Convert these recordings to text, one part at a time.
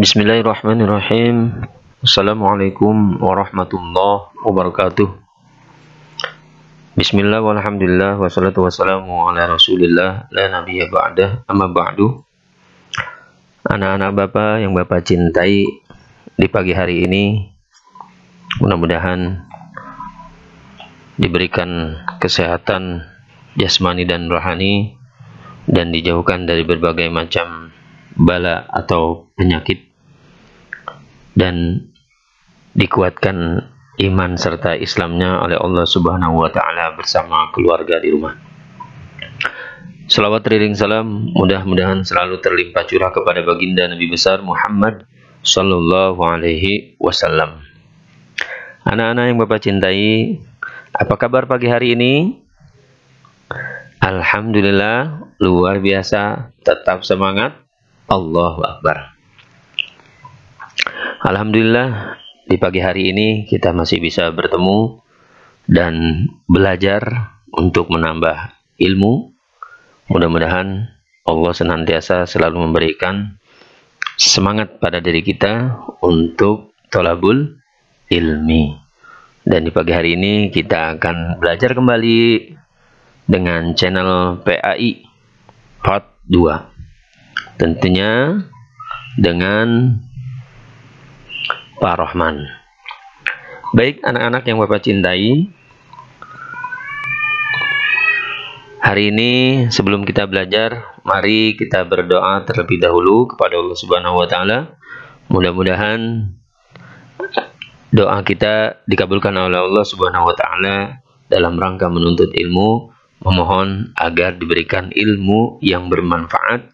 Bismillahirrahmanirrahim. Assalamualaikum warahmatullahi wabarakatuh. Bismillah walhamdulillah wassalatu wassalamu ala rasulillah la nabiyya ba'dah, amma ba'du. Anak-anak Bapak yang Bapak cintai, di pagi hari ini mudah-mudahan diberikan kesehatan jasmani dan rohani dan dijauhkan dari berbagai macam bala atau penyakit, dan dikuatkan iman serta Islamnya oleh Allah Subhanahu wa Ta'ala bersama keluarga di rumah. Salawat teriring salam mudah-mudahan selalu terlimpah curah kepada baginda Nabi besar Muhammad Sallallahu Alaihi Wasallam. Anak-anak yang Bapak cintai, apa kabar pagi hari ini? Alhamdulillah, luar biasa, tetap semangat. Allahu Akbar. Alhamdulillah, di pagi hari ini kita masih bisa bertemu dan belajar untuk menambah ilmu. Mudah-mudahan Allah senantiasa selalu memberikan semangat pada diri kita untuk thalabul ilmi. Dan di pagi hari ini kita akan belajar kembali dengan channel PAI Part 2. Tentunya dengan Pak Rahman. Baik anak-anak yang Bapak cintai, hari ini sebelum kita belajar, mari kita berdoa terlebih dahulu kepada Allah Subhanahu wa Ta'ala. Mudah-mudahan doa kita dikabulkan oleh Allah Subhanahu wa Ta'ala dalam rangka menuntut ilmu, memohon agar diberikan ilmu yang bermanfaat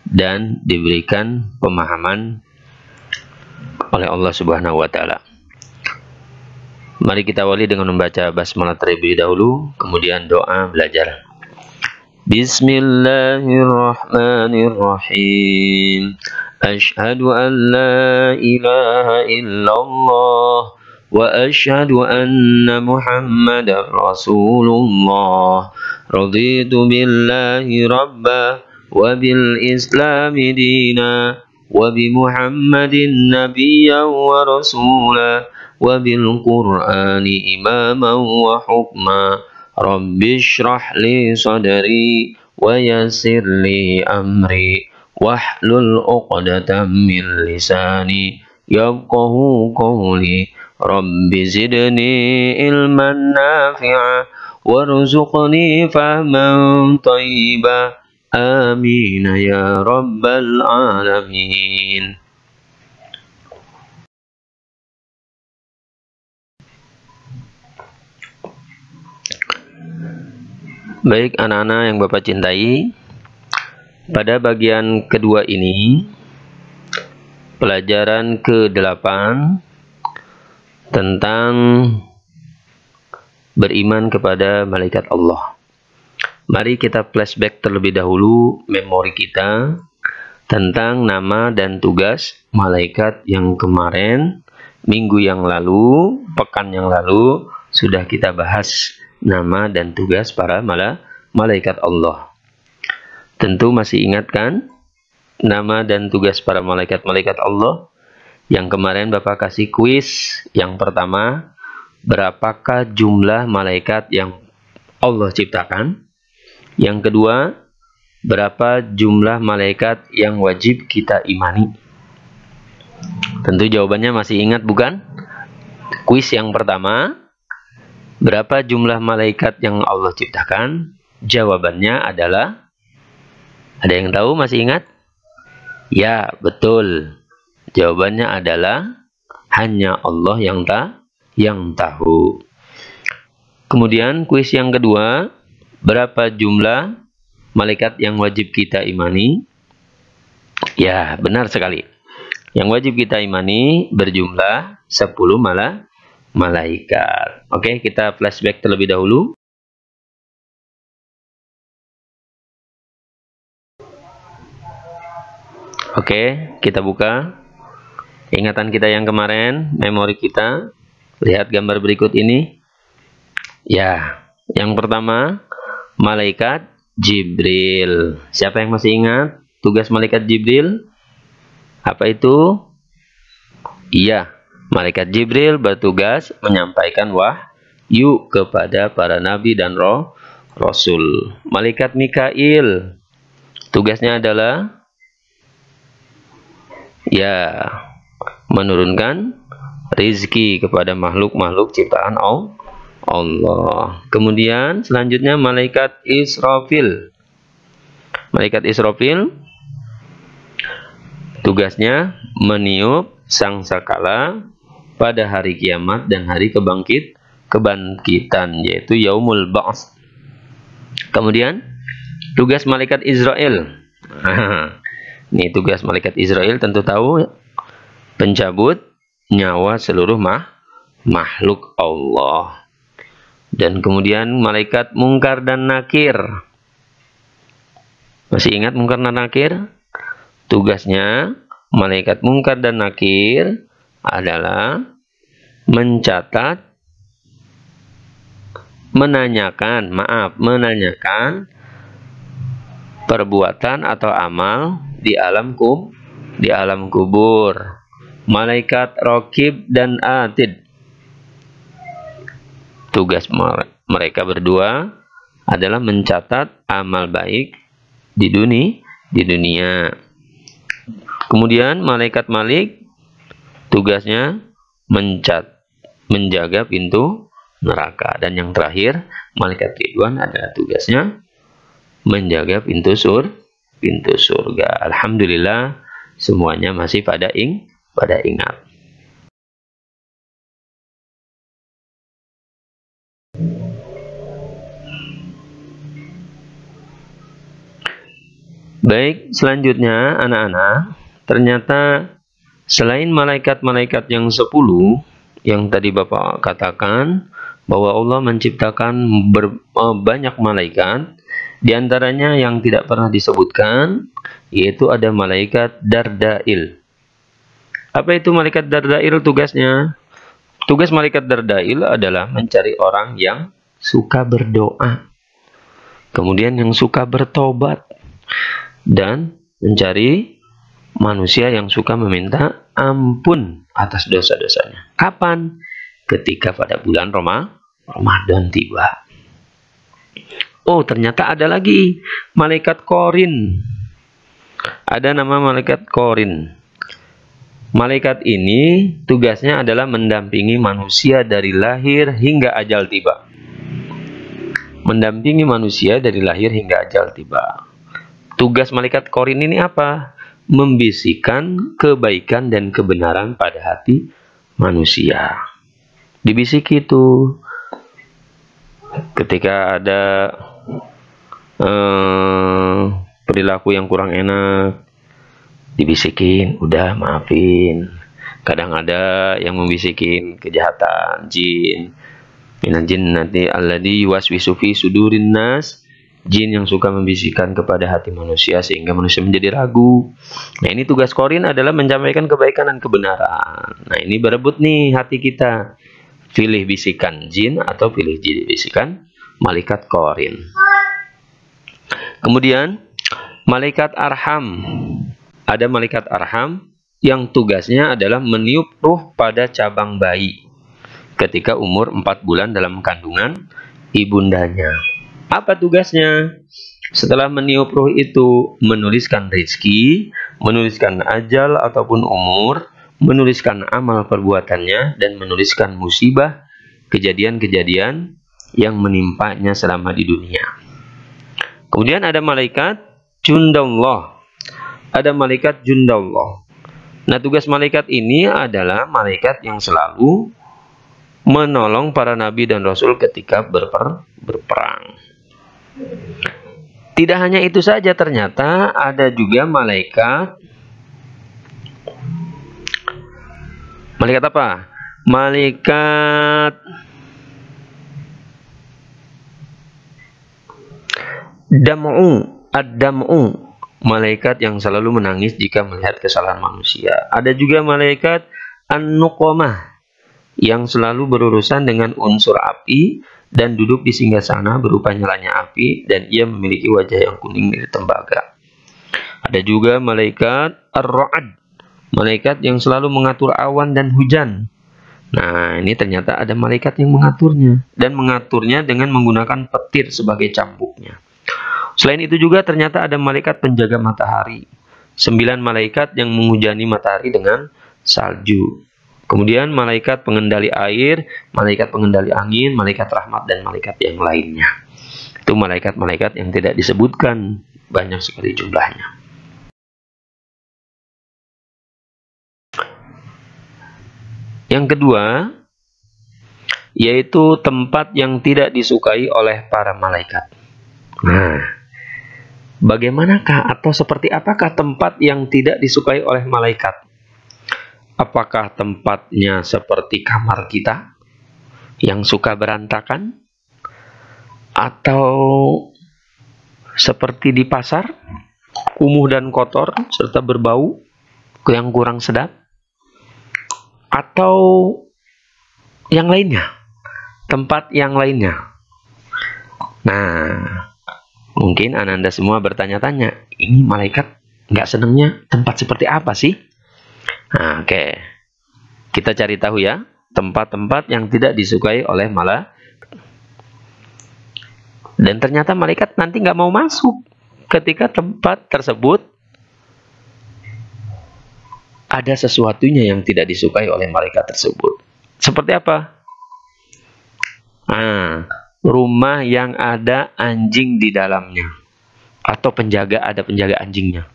dan diberikan pemahaman oleh Allah Subhanahu wa Ta'ala. Mari kita awali dengan membaca basmalah terlebih dahulu, kemudian doa belajar. Bismillahirrahmanirrahim. Asyhadu an la ilaha illallah wa asyhadu anna Muhammadar Rasulullah. Raditu billahi rabbah wa bil islami dina wa bi Muhammadin nabiyyan wa rasula wa bil qur'ani imaman wa hukma. Rabbi shrah li sadri wa yassir li amri wahlul 'uqdatam min lisani yafqahu qawli. Rabbi zidni ilman nafi'a warzuqni fahman thayyiba. Amin ya rabbal alamin. Baik anak-anak yang Bapak cintai, pada bagian kedua ini, pelajaran ke-8 tentang beriman kepada malaikat Allah. Mari kita flashback terlebih dahulu memori kita tentang nama dan tugas malaikat yang kemarin, minggu yang lalu, pekan yang lalu, sudah kita bahas nama dan tugas para malaikat Allah. Tentu masih ingat kan nama dan tugas para malaikat-malaikat Allah? Yang kemarin Bapak kasih kuis. Yang pertama, berapakah jumlah malaikat yang Allah ciptakan? Yang kedua, berapa jumlah malaikat yang wajib kita imani? Tentu jawabannya masih ingat bukan? Kuis yang pertama, berapa jumlah malaikat yang Allah ciptakan? Jawabannya adalah, ada yang tahu, masih ingat? Ya, betul. Jawabannya adalah hanya Allah yang tahu. Kemudian kuis yang kedua, berapa jumlah malaikat yang wajib kita imani? Ya, benar sekali. Yang wajib kita imani berjumlah 10 malaikat. Oke, kita flashback terlebih dahulu. Oke, kita buka ingatan kita yang kemarin, memori kita. Lihat gambar berikut ini. Ya, yang pertama, malaikat Jibril. Siapa yang masih ingat tugas malaikat Jibril? Apa itu? Iya, malaikat Jibril bertugas menyampaikan wahyu kepada para nabi dan rasul. Malaikat Mikail tugasnya adalah ya menurunkan rizki kepada makhluk-makhluk ciptaan Allah. Kemudian selanjutnya malaikat Israfil. Malaikat Israfil tugasnya meniup sangkakala pada hari kiamat dan hari kebangkitan, yaitu Yaumul Ba'ts. Kemudian tugas malaikat Israel. Ini tugas malaikat Israel, tentu tahu, pencabut nyawa seluruh makhluk Allah. Dan kemudian malaikat Mungkar dan Nakir. Masih ingat Mungkar dan Nakir? Tugasnya malaikat Mungkar dan Nakir adalah mencatat, menanyakan perbuatan atau amal di alam kubur. Malaikat Raqib dan Atid, tugas mereka berdua adalah mencatat amal baik di dunia. Kemudian malaikat Malik tugasnya menjaga pintu neraka. Dan yang terakhir, malaikat Ridwan adalah tugasnya menjaga pintu surga. Alhamdulillah, semuanya masih pada ingat. Baik, selanjutnya anak-anak, ternyata selain malaikat-malaikat yang 10 yang tadi Bapak katakan, bahwa Allah menciptakan banyak malaikat, diantaranya yang tidak pernah disebutkan, yaitu ada malaikat Dardail. Apa itu malaikat Dardail tugasnya? Tugas malaikat Dardail adalah mencari orang yang suka berdoa, kemudian yang suka bertobat, dan mencari manusia yang suka meminta ampun atas dosa-dosanya. Kapan? Ketika pada bulan Ramadan tiba. Oh, ternyata ada lagi malaikat Qorin. Ada nama malaikat Qorin. Malaikat ini tugasnya adalah mendampingi manusia dari lahir hingga ajal tiba. Mendampingi manusia dari lahir hingga ajal tiba. Tugas malaikat Qorin ini apa? Membisikkan kebaikan dan kebenaran pada hati manusia. Dibisiki itu ketika ada perilaku yang kurang enak, dibisikin, udah maafin. Kadang ada yang membisikin kejahatan, jin. Minal jin nanti alladzi yuwaswisu fi sudurin nas, jin yang suka membisikkan kepada hati manusia sehingga manusia menjadi ragu. Nah, ini tugas Qorin adalah menyampaikan kebaikan dan kebenaran. Nah, ini berebut nih hati kita. Pilih bisikan jin atau pilih bisikan malaikat Qorin. Kemudian malaikat Arham. Ada malaikat Arham yang tugasnya adalah meniup ruh pada cabang bayi ketika umur 4 bulan dalam kandungan ibundanya. Apa tugasnya? Setelah meniup ruh itu, menuliskan rezeki, menuliskan ajal ataupun umur, menuliskan amal perbuatannya, dan menuliskan musibah, kejadian-kejadian yang menimpanya selama di dunia. Kemudian ada malaikat Jundallah. Ada malaikat Jundallah. Nah, tugas malaikat ini adalah malaikat yang selalu menolong para nabi dan rasul ketika berperang. Tidak hanya itu saja, ternyata ada juga malaikat apa? Malaikat Dam'u, ad-dam'u, malaikat yang selalu menangis jika melihat kesalahan manusia. Ada juga malaikat an-nuqamah yang selalu berurusan dengan unsur api dan duduk di singgasana berupa nyalanya api, dan ia memiliki wajah yang kuning dari tembaga. Ada juga malaikat ar-ra'ad, malaikat yang selalu mengatur awan dan hujan. Nah, ini ternyata ada malaikat yang mengaturnya, dan mengaturnya dengan menggunakan petir sebagai cambuknya. Selain itu juga ternyata ada malaikat penjaga matahari. 9 malaikat yang menghujani matahari dengan salju. Kemudian malaikat pengendali air, malaikat pengendali angin, malaikat rahmat, dan malaikat yang lainnya. Itu malaikat-malaikat yang tidak disebutkan, banyak sekali jumlahnya. Yang kedua, yaitu tempat yang tidak disukai oleh para malaikat. Nah, bagaimanakah atau seperti apakah tempat yang tidak disukai oleh malaikat? Apakah tempatnya seperti kamar kita yang suka berantakan? Atau seperti di pasar, kumuh dan kotor serta berbau yang kurang sedap? Atau yang lainnya, tempat yang lainnya? Nah, mungkin Ananda semua bertanya-tanya, ini malaikat nggak senangnya tempat seperti apa sih? Nah, oke. Kita cari tahu ya, tempat-tempat yang tidak disukai oleh malaikat. Dan ternyata malaikat nanti nggak mau masuk ketika tempat tersebut ada sesuatunya yang tidak disukai oleh malaikat tersebut. Seperti apa? Nah, rumah yang ada anjing di dalamnya, atau ada penjaga anjingnya.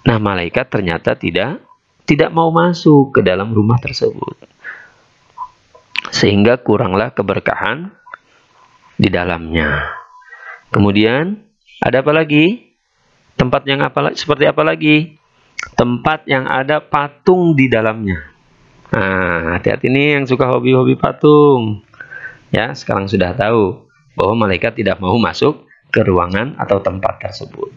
Nah, malaikat ternyata tidak mau masuk ke dalam rumah tersebut, sehingga kuranglah keberkahan di dalamnya. Kemudian ada apa lagi? Tempat yang seperti apa lagi? Tempat yang ada patung di dalamnya. Nah, hati-hati nih yang suka hobi-hobi patung. Ya, sekarang sudah tahu bahwa malaikat tidak mau masuk ke ruangan atau tempat tersebut.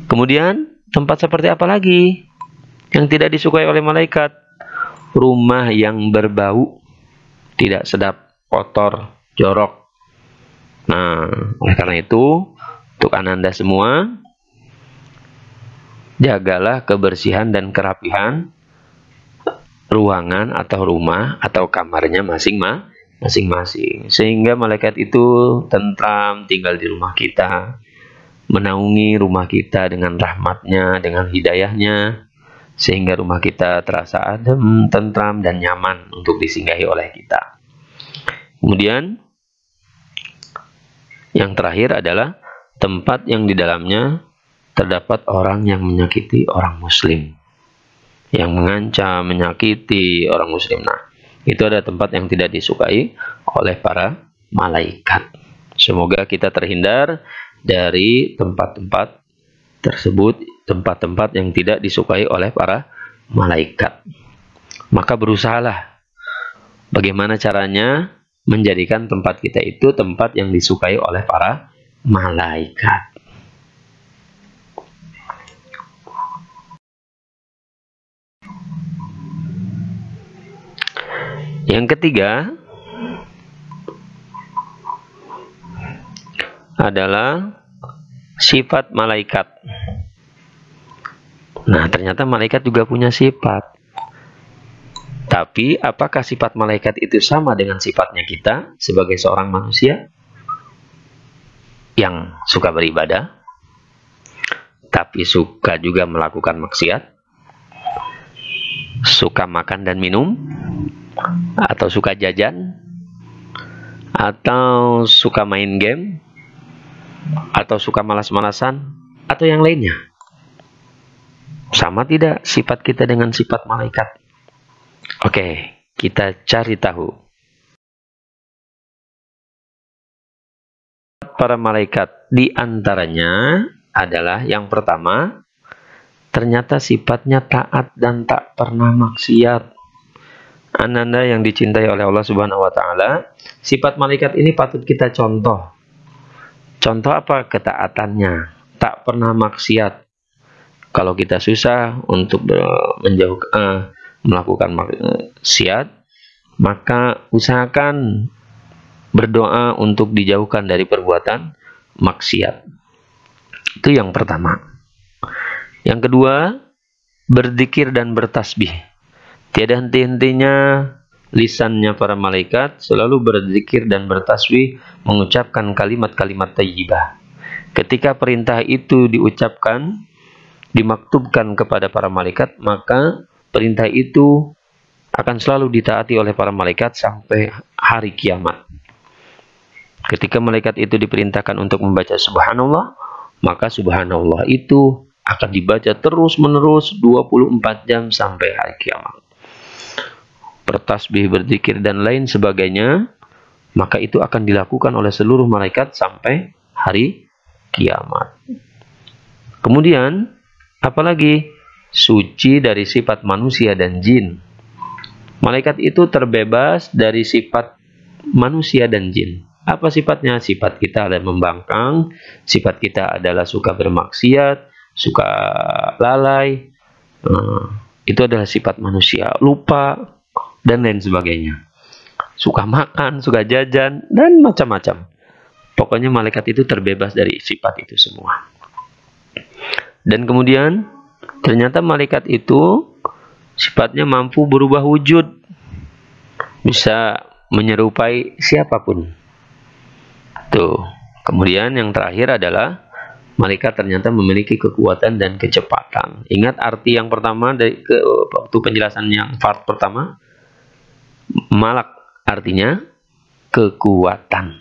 Kemudian, tempat seperti apa lagi yang tidak disukai oleh malaikat? Rumah yang berbau, tidak sedap, kotor, jorok. Nah, oleh karena itu, untuk Ananda semua, jagalah kebersihan dan kerapihan ruangan atau rumah atau kamarnya masing-masing. Sehingga malaikat itu tentram tinggal di rumah kita, menaungi rumah kita dengan rahmatnya, dengan hidayahnya, sehingga rumah kita terasa adem, tentram, dan nyaman untuk disinggahi oleh kita. Kemudian, yang terakhir adalah tempat yang di dalamnya terdapat orang yang menyakiti orang muslim, yang mengancam, menyakiti orang muslim. Nah, itu ada tempat yang tidak disukai oleh para malaikat. Semoga kita terhindar dari tempat-tempat tersebut, tempat-tempat yang tidak disukai oleh para malaikat. Maka berusahalah bagaimana caranya menjadikan tempat kita itu tempat yang disukai oleh para malaikat. Yang ketiga adalah sifat malaikat. Nah, ternyata malaikat juga punya sifat. Tapi, apakah sifat malaikat itu sama dengan sifatnya kita sebagai seorang manusia yang suka beribadah, tapi suka juga melakukan maksiat, suka makan dan minum, atau suka jajan, atau suka main game, atau suka malas-malasan, atau yang lainnya? Sama tidak sifat kita dengan sifat malaikat? Oke, kita cari tahu. Para malaikat di antaranya adalah yang pertama, ternyata sifatnya taat dan tak pernah maksiat. Ananda yang dicintai oleh Allah Subhanahu wa Ta'ala, sifat malaikat ini patut kita contoh. Contoh apa? Ketaatannya, tak pernah maksiat. Kalau kita susah untuk melakukan maksiat, maka usahakan berdoa untuk dijauhkan dari perbuatan maksiat. Itu yang pertama. Yang kedua, berzikir dan bertasbih. Tiada henti-hentinya lisannya para malaikat selalu berzikir dan bertasbih, mengucapkan kalimat-kalimat thayyibah. Ketika perintah itu diucapkan, dimaktubkan kepada para malaikat, maka perintah itu akan selalu ditaati oleh para malaikat sampai hari kiamat. Ketika malaikat itu diperintahkan untuk membaca subhanallah, maka subhanallah itu akan dibaca terus-menerus 24 jam sampai hari kiamat. Bertasbih, berzikir, dan lain sebagainya, maka itu akan dilakukan oleh seluruh malaikat sampai hari kiamat. Kemudian, apalagi suci dari sifat manusia dan jin. Malaikat itu terbebas dari sifat manusia dan jin. Apa sifatnya? Sifat kita adalah membangkang, sifat kita adalah suka bermaksiat, suka lalai. Itu adalah sifat manusia, lupa, dan lain sebagainya. Suka makan, suka jajan, dan macam-macam. Pokoknya malaikat itu terbebas dari sifat itu semua. Dan kemudian, ternyata malaikat itu sifatnya mampu berubah wujud. Bisa menyerupai siapapun. Tuh. Kemudian yang terakhir adalah malaikat ternyata memiliki kekuatan dan kecepatan. Ingat arti yang pertama dari waktu penjelasan yang part pertama, malak artinya kekuatan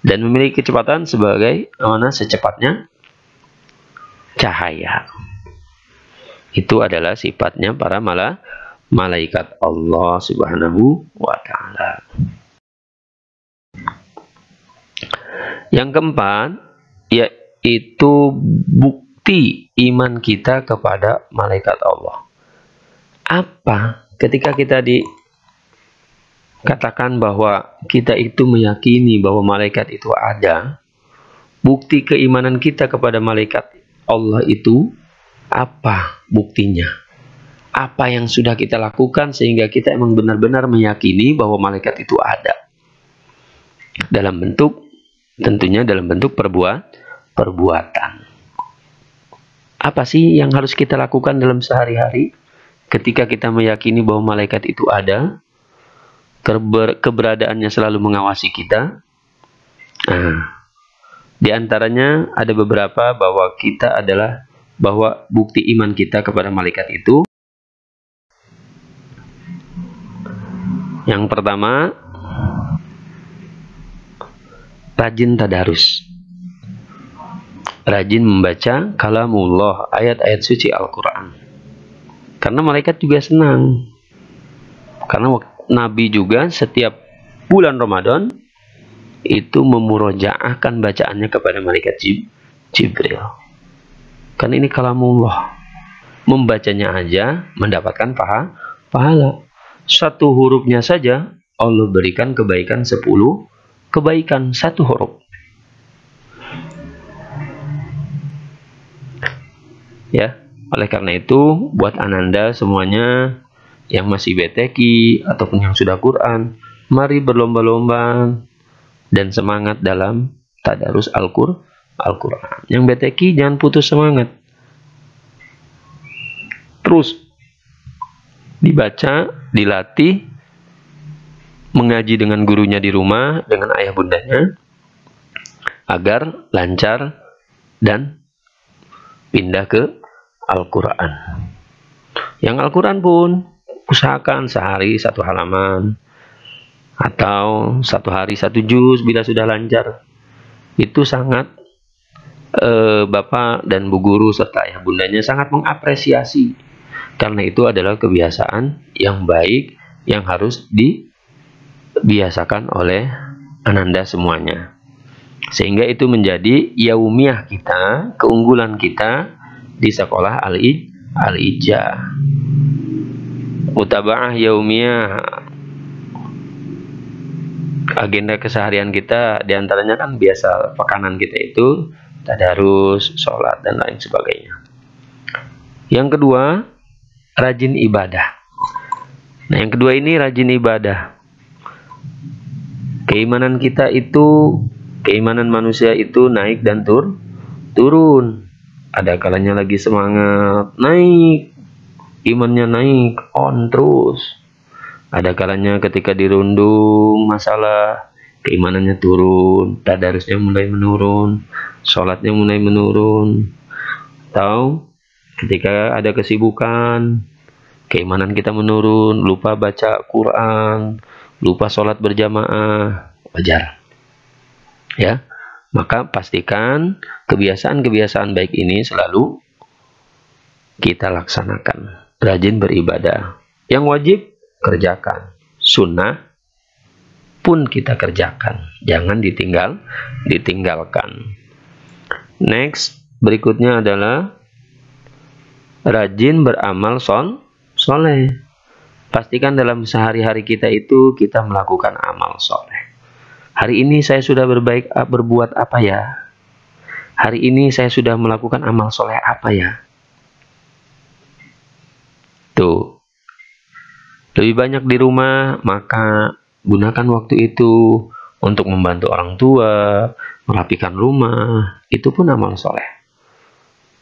dan memiliki kecepatan sebagai mana secepatnya cahaya. Itu adalah sifatnya para malaikat Allah Subhanahu wa Ta'ala. Yang keempat, yaitu bukti iman kita kepada malaikat Allah. Apa? Ketika kita dikatakan bahwa kita itu meyakini bahwa malaikat itu ada, bukti keimanan kita kepada malaikat Allah itu apa buktinya? Apa yang sudah kita lakukan sehingga kita emang benar-benar meyakini bahwa malaikat itu ada? Tentunya dalam bentuk perbuatan. Apa sih yang harus kita lakukan dalam sehari-hari ketika kita meyakini bahwa malaikat itu ada, keberadaannya selalu mengawasi kita? Di antaranya ada beberapa bahwa bukti iman kita kepada malaikat itu. Yang pertama, rajin tadarus. Rajin membaca kalamullah, ayat-ayat suci Al-Quran. Karena malaikat juga senang. Karena Nabi juga setiap bulan Ramadan itu memurojaahkan bacaannya kepada malaikat Jibril. Karena ini kalamullah. Membacanya aja mendapatkan pahala. Satu hurufnya saja Allah berikan kebaikan 10 kebaikan satu huruf. Ya, oleh karena itu buat Ananda semuanya yang masih BTQ ataupun yang sudah Quran, mari berlomba-lomba dan semangat dalam tadarus Al-Quran. Yang BTQ jangan putus semangat. Terus dibaca, dilatih, mengaji dengan gurunya di rumah, dengan ayah bundanya, agar lancar dan pindah ke Al-Quran. Yang Al-Quran pun usahakan sehari 1 halaman atau 1 hari 1 juz bila sudah lancar. Itu sangat Bapak dan Bu Guru serta ayah bundanya sangat mengapresiasi, karena itu adalah kebiasaan yang baik yang harus dibiasakan oleh Ananda semuanya. Sehingga itu menjadi yaumiyah kita, keunggulan kita di sekolah Al-Ijah. Mutaba'ah yaumiyah, agenda keseharian kita diantaranya kan biasa pekanan kita itu tadarus, sholat, dan lain sebagainya. Yang kedua, rajin ibadah. Nah, yang kedua ini rajin ibadah. Keimanan kita itu, keimanan manusia itu naik dan turun. ada kalanya lagi semangat, naik, imannya naik, on terus. Ada kalanya ketika dirundung masalah, keimanannya turun, tadarusnya mulai menurun, sholatnya mulai menurun. Atau ketika ada kesibukan, keimanan kita menurun, lupa baca Quran, lupa sholat berjamaah, wajar. Ya, maka pastikan kebiasaan-kebiasaan baik ini selalu kita laksanakan. Rajin beribadah. Yang wajib kerjakan, sunnah pun kita kerjakan, jangan ditinggalkan. Next, berikutnya adalah rajin beramal soleh. Pastikan dalam sehari-hari kita itu kita melakukan amal soleh. Hari ini saya sudah berbuat apa ya? Hari ini saya sudah melakukan amal soleh apa ya? Tuh. Lebih banyak di rumah, maka gunakan waktu itu untuk membantu orang tua, merapikan rumah, itu pun amal soleh.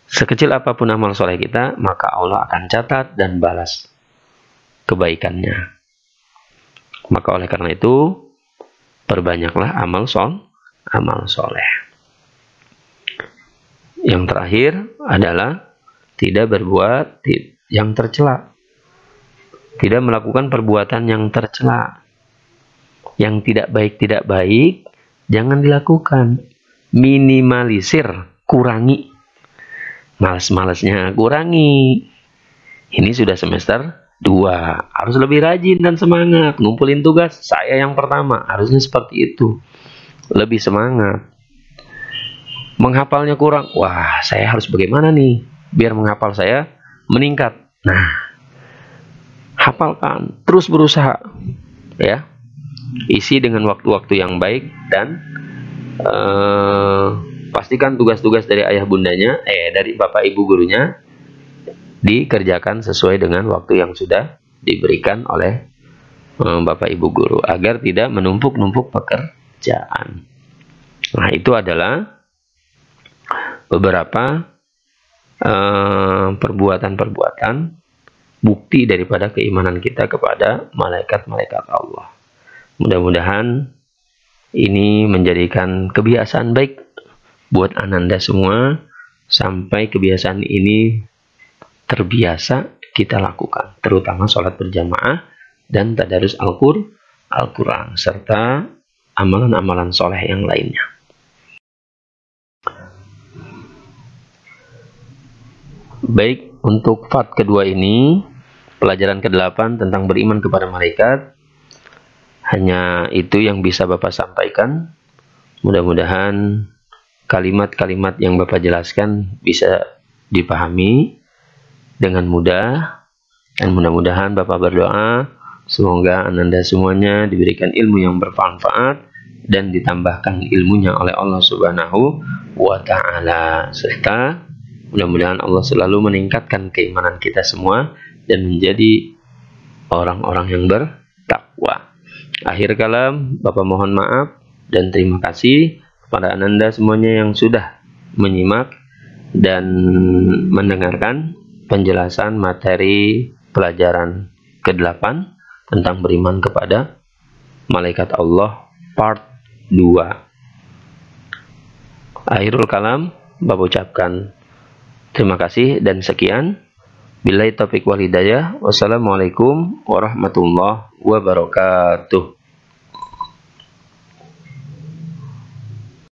Sekecil apapun amal soleh kita, maka Allah akan catat dan balas kebaikannya. Maka oleh karena itu, perbanyaklah amal soleh. Yang terakhir adalah tidak berbuat yang tercela. Tidak melakukan perbuatan yang tercela. Yang tidak baik, jangan dilakukan. Minimalisir, kurangi. Malas-malasnya kurangi. Ini sudah semester 2. Harus lebih rajin dan semangat. Ngumpulin tugas, saya yang pertama. Harusnya seperti itu. Lebih semangat. Menghafalnya kurang. Wah, saya harus bagaimana nih? Biar menghafal saya meningkat. Nah, hafalkan, terus berusaha, ya. Isi dengan waktu-waktu yang baik dan pastikan tugas-tugas dari ayah bundanya, dari bapak ibu gurunya dikerjakan sesuai dengan waktu yang sudah diberikan oleh bapak ibu guru agar tidak menumpuk-numpuk pekerjaan. Nah, itu adalah beberapa perbuatan-perbuatan bukti daripada keimanan kita kepada malaikat-malaikat Allah. Mudah-mudahan ini menjadikan kebiasaan baik buat Ananda semua, sampai kebiasaan ini terbiasa kita lakukan, terutama sholat berjamaah dan tadarus Al-Quran, serta amalan-amalan soleh yang lainnya. Baik, untuk part kedua ini, pelajaran ke-8 tentang beriman kepada malaikat, hanya itu yang bisa Bapak sampaikan. Mudah-mudahan kalimat-kalimat yang Bapak jelaskan bisa dipahami dengan mudah, dan mudah-mudahan Bapak berdoa semoga Ananda semuanya diberikan ilmu yang bermanfaat dan ditambahkan ilmunya oleh Allah Subhanahu wa Ta'ala, serta mudah-mudahan Allah selalu meningkatkan keimanan kita semua dan menjadi orang-orang yang bertakwa. Akhir kalam, Bapak mohon maaf dan terima kasih kepada Ananda semuanya yang sudah menyimak dan mendengarkan penjelasan materi pelajaran ke-8 tentang beriman kepada malaikat Allah part 2. Akhirul kalam, Bapak ucapkan terima kasih dan sekian. Billahi taufiq wal hidayah. Wassalamualaikum warahmatullahi wabarakatuh.